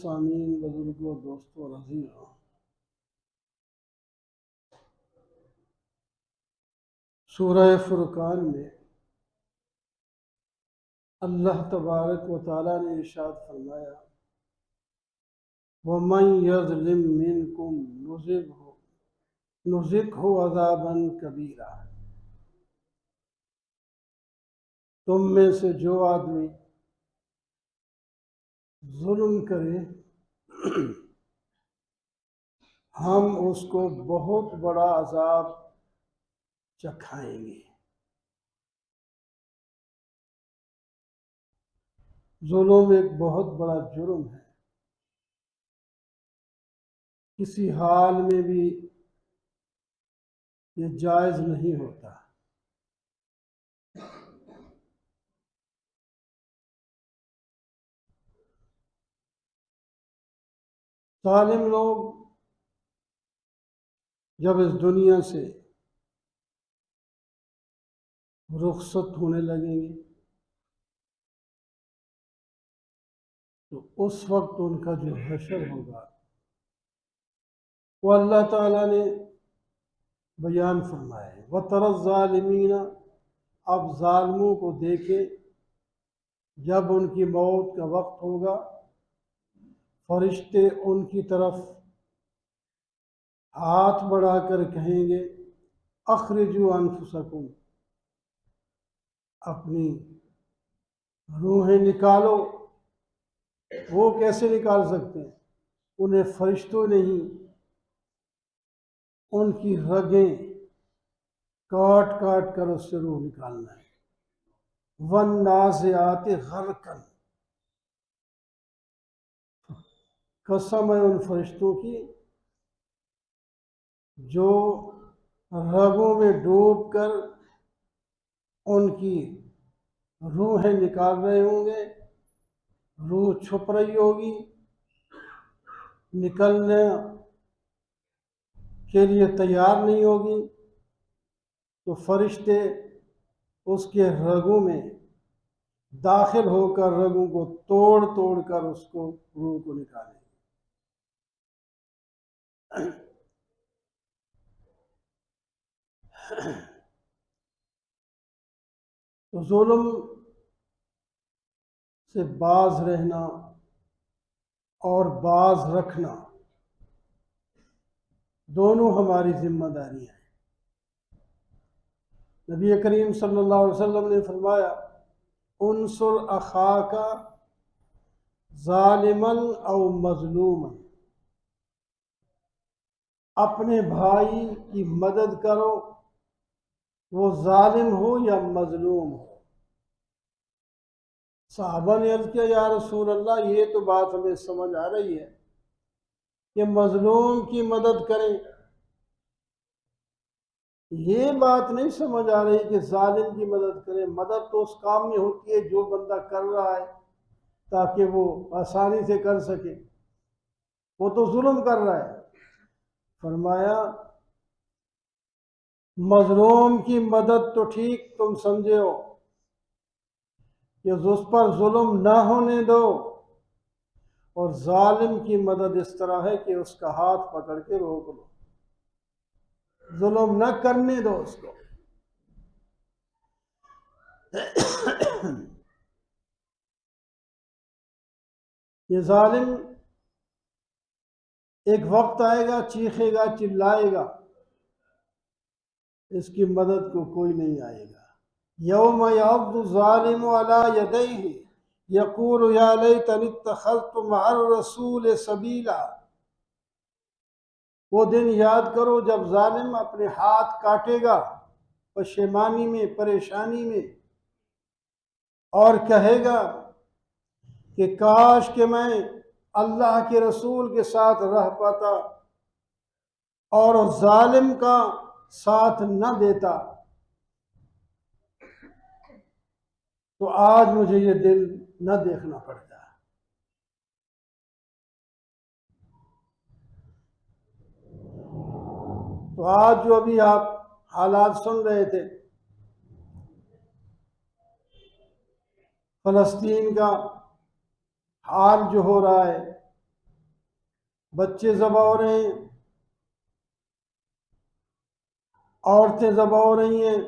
सामीन, बुजुर्गों, दोस्तों और अजीजों, सूरह फुरकान में अल्लाह तबारक व तआला ने इरशाद फरमाया: वमन यज़लिम मिनकुम नुज़िक़हु अज़ाबन कबीरा। तुम में से जो आदमी जुल्म करे हम उसको बहुत बड़ा अजाब चखाएंगे। जुल्म एक बहुत बड़ा जुर्म है, किसी हाल में भी ये जायज़ नहीं होता। जालिम लोग जब इस दुनिया से रुखसत होने लगेंगे तो उस वक्त उनका जो हशर होगा वो अल्लाह ताला ने बयान फरमाया है। वतरज़ ज़ालिमीन, अब जालिमों को देखे जब उनकी मौत का वक्त होगा, फरिश्ते उनकी तरफ हाथ बढ़ाकर कहेंगे: अखरिजू अनफुसकुम, अपनी रूहें निकालो। वो कैसे निकाल सकते हैं? उन्हें फरिश्तों ने ही उनकी रगें काट काट कर उससे रूह निकालना है। वन्नाज़िआत ग़र्क़न, कसम है उन फरिश्तों की जो रगों में डूबकर उनकी रूहें निकाल रहे होंगे। रूह छुप रही होगी, निकलने के लिए तैयार नहीं होगी, तो फरिश्ते उसके रगों में दाखिल होकर रगों को तोड़ तोड़ कर उसको रूह को निकालेंगे। तो जुल्म से बाज रहना और बाज रखना दोनों हमारी जिम्मेदारी है। नबी करीम सल्लल्लाहु अलैहि वसल्लम ने फरमाया: उनसुर अखाका ज़ालिमन औ मज़लूमन, अपने भाई की मदद करो, वो जालिम हो या मजलूम हो। साहबा ने अर्ज़ किया, या रसूल अल्लाह, ये तो बात हमें समझ आ रही है कि मजलूम की मदद करें, ये बात नहीं समझ आ रही कि जालिम की मदद करें। मदद तो उस काम में होती है जो बंदा कर रहा है ताकि वो आसानी से कर सके, वो तो जुल्म कर रहा है। फरमाया, मजलूम की मदद तो ठीक तुम समझे हो कि उस पर जुल्म ना होने दो, और जालिम की मदद इस तरह है कि उसका हाथ पकड़ के रोक लो, जुल्म न करने दो उसको। ये जालिम एक वक्त आएगा, चीखेगा, चिल्लाएगा, इसकी मदद को कोई नहीं आएगा। यौम यअद्दु ज़ालिमु अला यदैहि यक़ूलु या लैतनी इत्तख़ज़्तु मअर रसूल सबीला। वो दिन याद करो जब जालिम अपने हाथ काटेगा पशेमानी में, परेशानी में, और कहेगा कि काश कि मैं अल्लाह के रसूल के साथ रह पाता और उस जालिम का साथ न देता, तो आज मुझे ये दिल न देखना पड़ता। तो आज जो अभी आप हालात सुन रहे थे, फलस्तीन का हाल जो हो रहा है, बच्चे ज़बह हो रहे हैं, औरतें ज़बह हो रही हैं,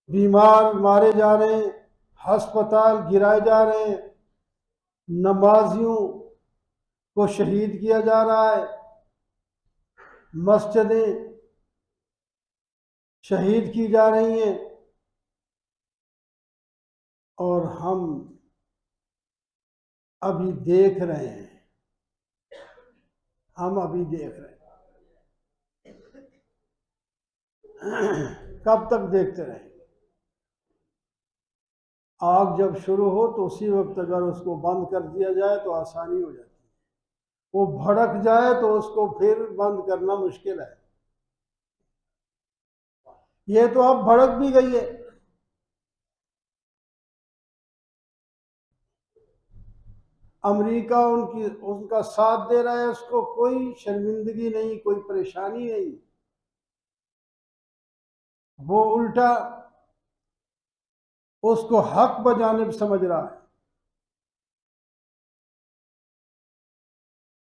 बीमार मारे जा रहे हैं, हस्पताल गिराए जा रहे हैं, नमाजियों को शहीद किया जा रहा है, मस्जिदें शहीद की जा रही हैं, और हम अभी देख रहे हैं, हम अभी देख रहे हैं। कब तक देखते रहेंगे? आग जब शुरू हो तो उसी वक्त अगर उसको बंद कर दिया जाए तो आसानी हो जाती है, वो भड़क जाए तो उसको फिर बंद करना मुश्किल है। ये तो अब भड़क भी गई है। अमेरिका उनका साथ दे रहा है, उसको कोई शर्मिंदगी नहीं, कोई परेशानी नहीं, वो उल्टा उसको हक बजानिब समझ रहा है।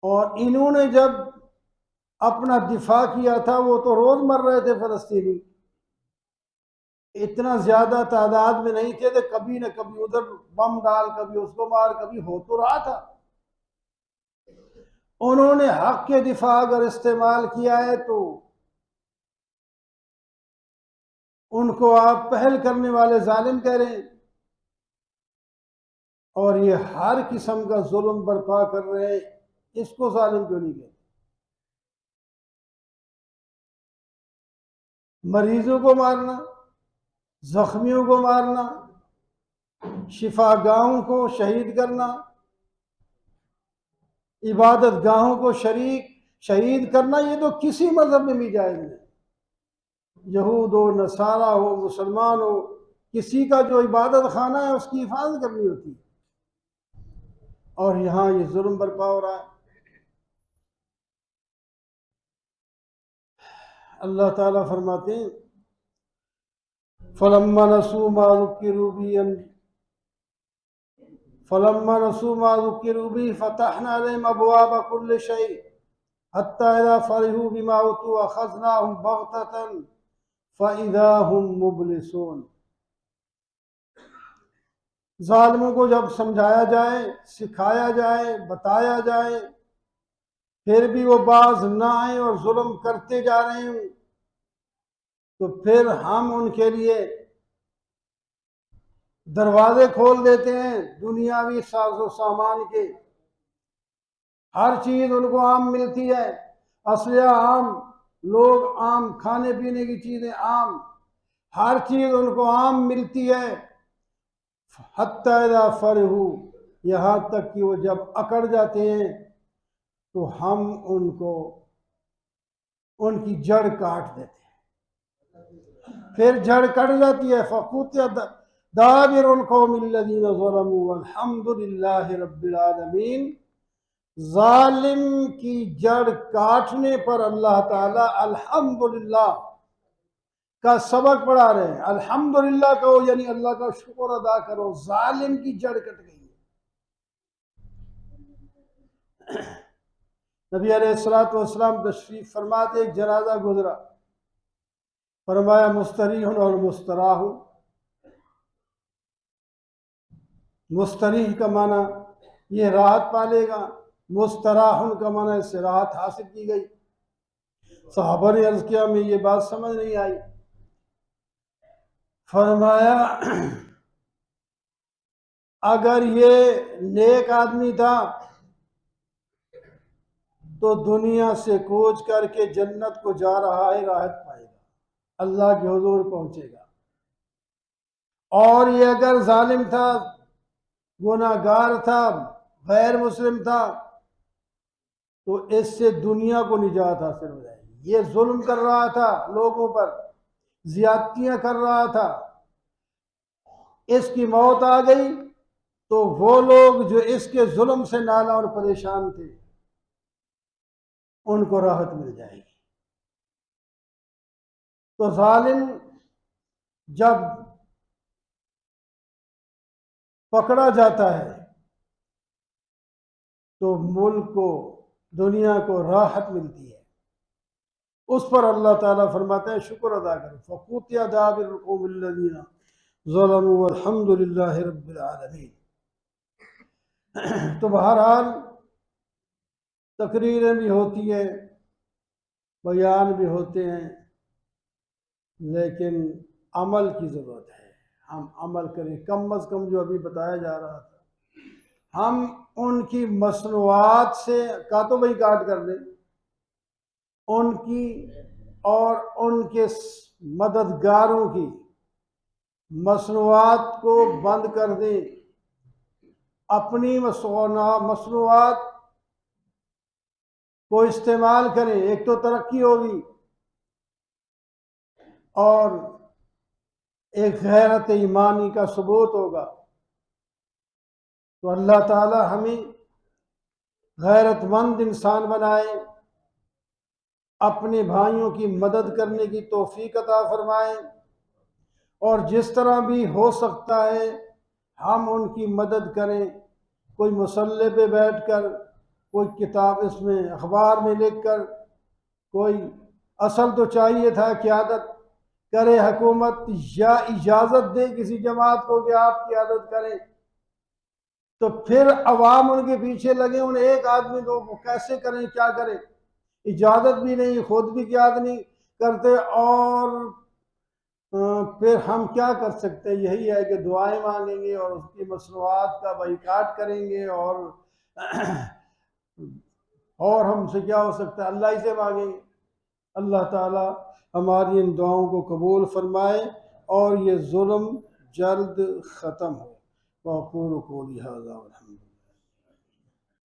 और इन्होंने जब अपना दिफा किया था, वो तो रोज मर रहे थे फलस्तीनी, इतना ज्यादा तादाद में नहीं थे, तो कभी न कभी उधर बम डाल, कभी उसको मार, कभी हो तो रहा था। उन्होंने हक के दिफा अगर इस्तेमाल किया है तो उनको आप पहल करने वाले जालिम कह रहे हैं, और ये हर किस्म का जुल्म बर्पा कर रहे हैं, इसको जालिम क्यों नहीं कहते? मरीजों को मारना, जख्मियों को मारना, शिफागाहों को शहीद करना, इबादत गाहों को शहीद करना, ये तो किसी मजहब में भी जायज नहीं। यहूद हो, नसारा हो, मुसलमान हो, किसी का जो इबादत खाना है उसकी हिफाजत करनी होती है, और यहाँ ये जुल्म बर्पा हो रहा है। अल्लाह ताला फरमाते हैं, फलम्मा नसू मा ज़ुक्किरू बिही फलम्मा नसू मा ज़ुक्किरू बिही फ़तहना अलैहिम अबवाब कुल्लि शै हत्ता इज़ा फ़रिहू बिमा ऊतू अख़ज़नाहुम बग़ततन फ़इज़ा हुम मुब्लिसून। ज़ालिमों को जब समझाया जाए, सिखाया जाए, बताया जाए, फिर भी वो बाज ना आए और जुल्म करते जा रहे हैं, तो फिर हम उनके लिए दरवाजे खोल देते हैं दुनियावी साजो सामान के। हर चीज उनको आम मिलती है, असलिया आम, लोग आम, खाने पीने की चीजें आम, हर चीज उनको आम मिलती है। हत्ता इज़ा फरहू, यहाँ तक कि वो जब अकड़ जाते हैं तो हम उनको उनकी जड़ काट देते हैं। फिर जड़ कट जाती है, फ़क़ुतिया दाबिरुल क़ौमिल्लज़ीना ज़लमू वल्हम्दुलिल्लाहि रब्बिल आलमीन। जालिम की जड़ काटने पर अल्लाह ताला अल्हम्दुलिल्लाह का सबक पढ़ा रहे हैं। अल्हम्दुलिल्लाह कहो यानी अल्लाह का शुक्र अदा करो, जालिम की जड़ कट गई है। नबी अलैहिस्सलातु वस्सलाम तशरीफ फरमाते, एक जनाजा गुजरा, फरमाया मुस्तरीहुन और मुस्तराहु। मुस्तरीह का माना ये राहत पालेगा, मुस्तराहुन का माना इससे राहत हासिल की गई। सहाबा ने अर्ज किया, में ये बात समझ नहीं आई। फरमाया अगर ये नेक आदमी था तो दुनिया से कूच करके जन्नत को जा रहा है, राहत पाएगा, अल्लाह के हुजूर पहुंचेगा। और ये अगर जालिम था, गुनाहगार था, गैर मुस्लिम था, तो इससे दुनिया को निजात हासिल हो जाएगी। ये जुल्म कर रहा था, लोगों पर ज्यादतियां कर रहा था, इसकी मौत आ गई तो वो लोग जो इसके जुल्म से नाला और परेशान थे उनको राहत मिल जाएगी। तो जालिम जब पकड़ा जाता है तो मुल्क को, दुनिया को राहत मिलती है। उस पर अल्लाह ताला फरमाते हैं शुक्र अदा करो। फ़क़ुतिया दाबिरुल क़ौमिल्लज़ीना ज़लमू वल्हम्दुलिल्लाहि रब्बिल आलमीन। तो बहरहाल तकरीरें भी होती है, बयान भी होते हैं, लेकिन अमल की ज़रूरत है। हम अमल करें, कम अज़ कम जो अभी बताया जा रहा था, हम उनकी मसनूआत से का तो भाई काट कर दें, उनकी और उनके मददगारों की मसनूआत को बंद कर दें। अपनी मसनूआत को इस्तेमाल करें, एक तो तरक्की होगी और एक गैरत ईमानी का सबूत होगा। तो अल्लाह ताला हमें गैरतमंद इंसान बनाए, अपने भाइयों की मदद करने की तौफीक अता फरमाए, और जिस तरह भी हो सकता है हम उनकी मदद करें। कोई मुसल्ले पे बैठकर, कोई किताब इसमें अखबार में लिखकर, कोई असल तो चाहिए था क़यादत करे हुकूमत या इजाज़त दे किसी जमात को कि आप क़यादत करें, तो फिर अवाम उनके पीछे लगे, उन एक आदमी को कैसे करें, क्या करें, इजाज़त भी नहीं, खुद भी क़यादत नहीं करते, और फिर हम क्या कर सकते हैं। यही है कि दुआएं मांगेंगे और उसकी मसनूआत का बाइकाट करेंगे, और हमसे क्या हो सकता है, अल्लाह ही से मांगेंगे। अल्लाह ताला हमारी इन दुआओं को कबूल फरमाए और ये जुल्म जल्द ख़त्म हो। वक़ूलु क़ौली हाज़ा वल्हम्दुलिल्लाह।